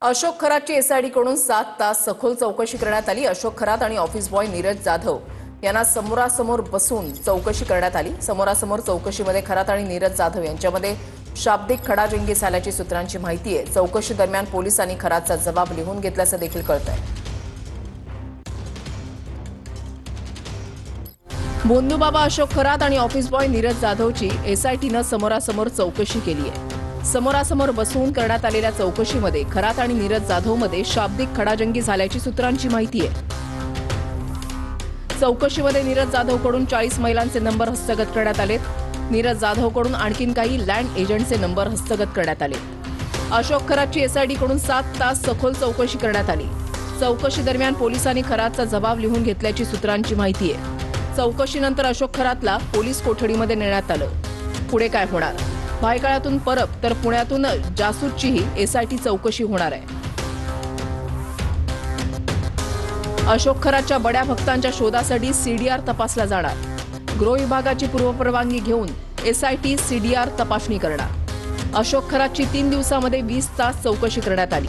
अशोक खरातची एसआयडी कडून 7 तास सखोल चौकशी करण्यात आली। अशोक खरात आणि ऑफिस बॉय नीरज जाधव यांना समोरासमोर बसून चौकशी करण्यात आली। समोरासमोर चौकशीमध्ये खरात आणि नीरज जाधव यांच्यामध्ये शाब्दिक खडाजंगी झाल्याची सूत्रांची माहिती आहे। चौकशी दरम्यान पोलिसांनी खरातचा जबाब लिहून घेतल्याचं देखील कळतंय। बोंधूबाबा अशोक खरात आणि ऑफिस बॉय नीरज जाधवची एसआयटीनं समोरासमोर चौकशी केली आहे। समोरासमोर बसून करण्यात आलेल्या चौकशीमध्ये खरात आणि नीरज जाधवमध्ये शाब्दिक खडाजंगी झाल्याची सूत्रांची माहिती आहे। चौकशीमध्ये नीरज जाधवकडून 40 महिलांचे नंबर हस्तगत करण्यात आलेत। नीरज जाधवकडून आणखीन काही लँड एजंटचे नंबर हस्तगत करण्यात आले। अशोक खरातची एसआयडी कडून 7 तास सखोल चौकशी करण्यात आली। चौकशी दरम्यान पोलिसांनी खरातचा जबाब लिहून घेतल्याची सूत्रांची माहिती आहे। चौकशीनंतर अशोक खरातला पोलीस कोठडीमध्ये नेण्यात आलं। पुढे काय होणार? भायखळ्यातून परब तर पुण्यातून जासूदचीही एसआयटी चौकशी होणार आहे। अशोक खरातच्या बड्या भक्तांच्या शोधासाठी सीडीआर तपासला जाणार। गृह विभागाची पूर्वपरवानगी घेऊन एसआयटी सीडीआर तपासणी करणार। अशोक खरातची 3 दिवसांमध्ये 20 तास चौकशी करण्यात आली।